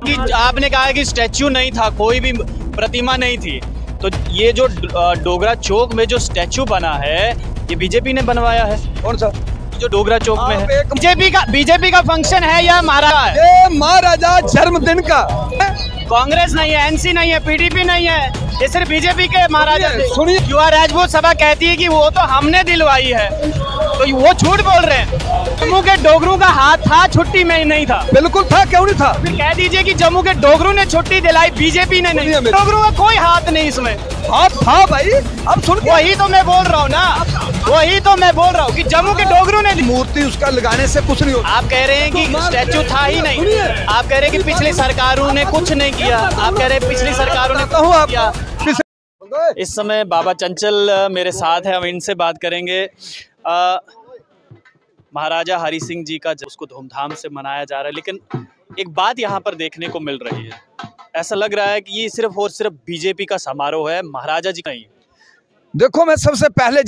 कि आपने कहा कि स्टैच्यू नहीं था, कोई भी प्रतिमा नहीं थी, तो ये जो डोगरा चौक में जो स्टैच्यू बना है ये बीजेपी ने बनवाया है। कौन सा? जो डोगरा चौक में है बीजेपी का फंक्शन है या महाराजा है? ये महाराजा जन्मदिन का। कांग्रेस नहीं है, एनसी नहीं है, पीडीपी नहीं है, ये सिर्फ बीजेपी के महाराजा। सुनिए, युवा राजपूत सभा कहती है कि वो तो हमने दिलवाई है, तो वो झूठ बोल रहे हैं। जम्मू के डोगरों का हाथ था, छुट्टी में नहीं था। बिल्कुल था, क्यों नहीं था? फिर कह दीजिए कि जम्मू के डोगरों ने छुट्टी दिलाई, बीजेपी ने नहीं। डोगरों का कोई हाथ नहीं इसमें। हाथ था भाई, अब सुन, वही तो मैं बोल रहा हूँ ना, वही तो मैं बोल रहा हूँ कि जम्मू के डोगरों ने मूर्ति उसका लगाने से कुछ नहीं होता। आप कह रहे हैं कि स्टैच्यू था ही नहीं, आप कह रहे हैं कि पिछली सरकारों ने कुछ नहीं किया, आप कह रहे हैं पिछली सरकारों ने कहूँ किया। इस समय बाबा चंचल मेरे साथ है, हम इनसे बात करेंगे। महाराजा हरि सिंह जी का उसको धूमधाम से मनाया जा रहा है, लेकिन एक बात यहाँ पर देखने को मिल रही है, ऐसा लग रहा है कि ये सिर्फ और सिर्फ बीजेपी का समारोह है, महाराजा जी नहीं। देखो, मैं सबसे पहले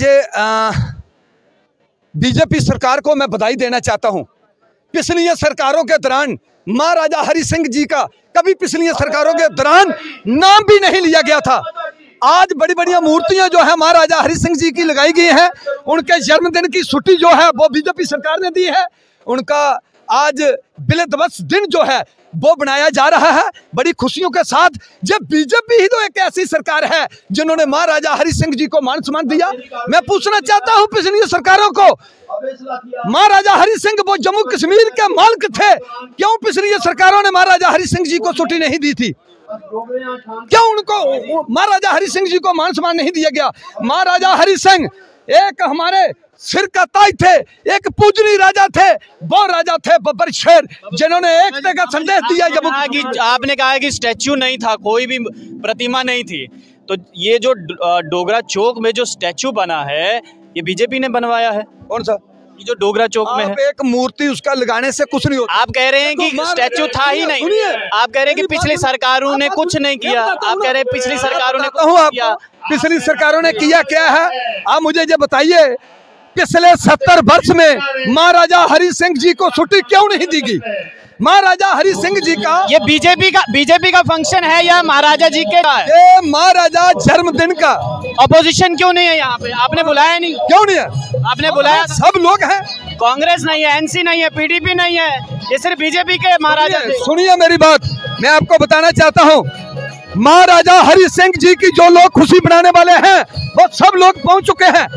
बीजेपी सरकार को मैं बधाई देना चाहता हूँ। पिछली सरकारों के दौरान महाराजा हरि सिंह जी का कभी पिछली सरकारों के दौरान नाम भी नहीं लिया गया था। आज बड़ी बड़ी मूर्तियां जो है महाराजा हरि सिंह जी की लगाई गई हैं। उनके जन्मदिन की छुट्टी जो है वो बीजेपी सरकार ने दी है। उनका आज विलय दिवस दिन जो है वो बनाया जा रहा है बड़ी खुशियों के साथ। जब बीजेपी ही तो एक ऐसी सरकार है जिन्होंने महाराजा हरि सिंह जी को मान सम्मान दिया। मैं पूछना चाहता हूं पिछली सरकारों को, महाराजा हरि सिंह वो जम्मू कश्मीर के मालिक थे, क्यों पिछली सरकारों ने महाराजा हरि सिंह जी को छुट्टी नहीं दी थी? क्यों उनको महाराजा हरि सिंह जी को मान सम्मान नहीं दिया गया? महाराजा हरि सिंह एक हमारे सिर का ताज थे, एक पूजनीय राजा थे, वो राजा थे बब्बर शेर जिन्होंने एकता का संदेश दिया। जब आपने कहा कि स्टैच्यू नहीं था, कोई भी प्रतिमा नहीं थी, तो ये जो डोगरा चौक में जो स्टैच्यू बना है ये बीजेपी ने बनवाया है। कौन सा? ये जो डोगरा चौक में है। एक मूर्ति उसका लगाने से कुछ नहीं होता। आप कह रहे हैं कि स्टैच्यू था ही नहीं, आप कह रहे हैं कि पिछली सरकारों ने कुछ नहीं किया, आप कह रहे हैं पिछली सरकारों ने किया। पिछली सरकारों ने किया क्या है? आप मुझे ये बताइए, पिछले 70 वर्ष में महाराजा हरि सिंह जी को छुट्टी क्यों नहीं दी गई? महाराजा हरि सिंह जी का ये बीजेपी का फंक्शन है या महाराजा जी के? ये महाराजा जन्मदिन का। अपोजिशन क्यों नहीं है यहाँ पे? आपने बुलाया नहीं? क्यों नहीं है? आपने बुलाया? सब लोग हैं। कांग्रेस नहीं है, एनसी नहीं है, पीडीपी नहीं है, ये सिर्फ बीजेपी के महाराजा। सुनिए मेरी बात, मैं आपको बताना चाहता हूँ, महाराजा हरि सिंह जी की जो लोग खुशी बनाने वाले हैं वो सब लोग पहुँच चुके हैं।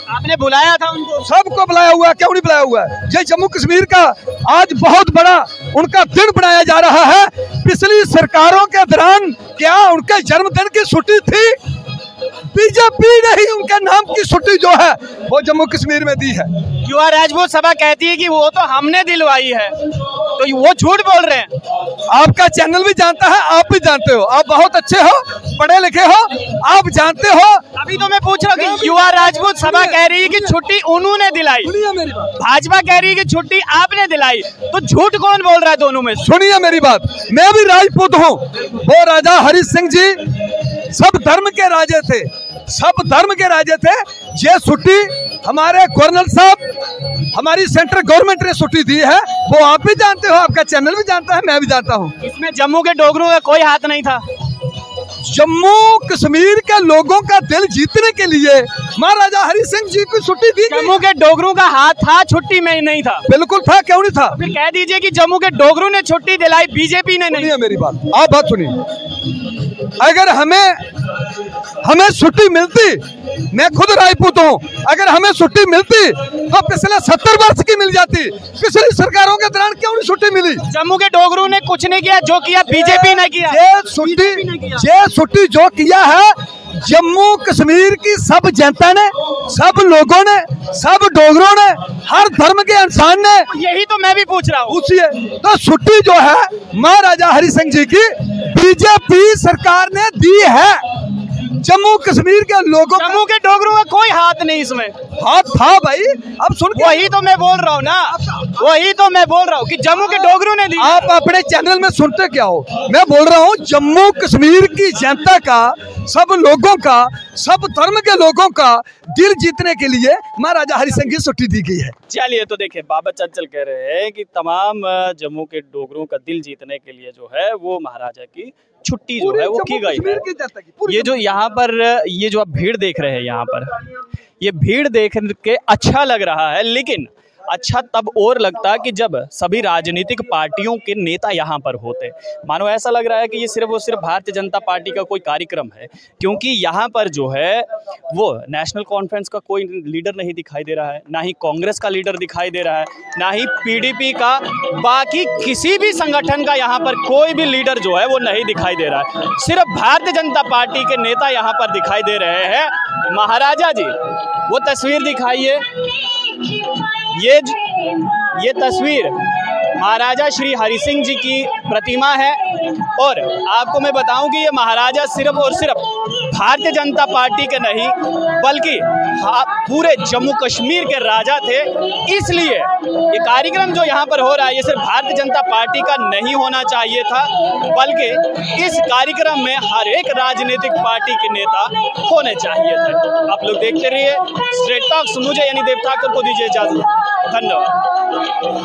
आपने बुलाया था उनको? सबको बुलाया हुआ, क्यों नहीं बुलाया हुआ? ये जम्मू कश्मीर का आज बहुत बड़ा उनका दिन बनाया जा रहा है। पिछली सरकारों के दौरान क्या उनके जन्मदिन की छुट्टी थी? बीजेपी ने ही उनके नाम की छुट्टी जो है वो जम्मू कश्मीर में दी है। युवा राजपूत सभा कहती है कि वो तो हमने दिलवाई है, तो वो झूठ बोल रहे हैं। आपका चैनल भी जानता है, आप भी जानते हो, आप बहुत अच्छे हो, पढ़े लिखे हो, आप जानते हो। अभी तो मैं पूछ रहा हूँ कि युवा राजपूत सभा कह रही है कि छुट्टी उन्होंने दिलाई, भाजपा कह रही है कि छुट्टी आपने दिलाई, तो झूठ कौन बोल रहा है दोनों में? सुनिए मेरी बात, मैं भी राजपूत हूँ, वो राजा हरि सिंह जी सब धर्म के राजे थे, सब धर्म के राजे थे। ये छुट्टी हमारे गवर्नर साहब, हमारी सेंट्रल गवर्नमेंट ने छुट्टी दी है, वो आप भी जानते हो, आपका चैनल भी जानता है, मैं भी जानता हूँ। इसमें जम्मू के डोगरों का कोई हाथ नहीं था। जम्मू कश्मीर के लोगों का दिल जीतने के लिए महाराजा हरि सिंह जी को छुट्टी दी। जम्मू के डोगरों का हाथ था, छुट्टी में नहीं था। बिल्कुल था, क्यों नहीं था? फिर कह दीजिए कि जम्मू के डोगरों ने छुट्टी दिलाई, बीजेपी ने नहीं। मेरी बात, आप बात सुनिए, अगर हमें छुट्टी मिलती, मैं खुद राजपूत हूँ, अगर हमें छुट्टी मिलती तो पिछले 70 वर्ष की मिल जाती। पिछली सरकारों के दौरान क्यों नहीं छुट्टी मिली? जम्मू के डोगरों ने कुछ नहीं किया, जो किया बीजेपी ने किया। ये छुट्टी जो किया है जम्मू कश्मीर की सब जनता ने, सब लोगों ने, सब डोगरों ने, हर धर्म के इंसान ने। यही तो मैं भी पूछ रहा हूँ। पूछिए तो छुट्टी जो है महाराजा हरि सिंह जी की बीजेपी सरकार ने दी है। जम्मू कश्मीर के लोगों, जम्मू के डोगरों का कोई हाथ नहीं इसमें। हाथ था भाई, अब सुन, वही तो मैं बोल रहा हूँ ना, वही तो मैं बोल रहा हूँ कि जम्मू के डोगरों ने दी। आप अपने चैनल में सुनते क्या हो? मैं बोल रहा हूँ जम्मू कश्मीर की जनता का, सब लोगों का, सब धर्म के लोगों का दिल जीतने के लिए महाराजा हरि सिंह की छुट्टी दी गई है। चलिए, तो देखिए बाबा चंचल कह रहे हैं कि तमाम जम्मू के डोगरों का दिल जीतने के लिए जो है वो महाराजा की छुट्टी जो है वो की गई है। ये जो यहाँ पर ये जो आप भीड़ देख रहे हैं यहाँ पर, ये भीड़ देख के अच्छा लग रहा है, लेकिन अच्छा तब और लगता कि जब सभी राजनीतिक पार्टियों के नेता यहाँ पर होते। मानो ऐसा लग रहा है कि ये सिर्फ और सिर्फ भारतीय जनता पार्टी का कोई कार्यक्रम है, क्योंकि यहाँ पर जो है वो नेशनल कॉन्फ्रेंस का कोई लीडर नहीं दिखाई दे रहा है, ना ही कांग्रेस का लीडर दिखाई दे रहा है, ना ही पीडीपी का, बाकी किसी भी संगठन का यहाँ पर कोई भी लीडर जो है वो नहीं दिखाई दे रहा है। सिर्फ भारतीय जनता पार्टी के नेता यहाँ पर दिखाई दे रहे हैं। महाराजा जी, वो तस्वीर दिखाइए, ये तस्वीर महाराजा श्री हरि सिंह जी की प्रतिमा है। और आपको मैं बताऊं कि ये महाराजा सिर्फ और सिर्फ भारतीय जनता पार्टी के नहीं बल्कि पूरे जम्मू कश्मीर के राजा थे। इसलिए ये कार्यक्रम जो यहाँ पर हो रहा है ये सिर्फ भारतीय जनता पार्टी का नहीं होना चाहिए था, बल्कि इस कार्यक्रम में हर एक राजनीतिक पार्टी के नेता होने चाहिए थे। आप लोग देखते रहिए स्ट्रेट टॉक्स। मुझे यानी देव ठाकुर को दीजिए इजाजत। धन्यवाद।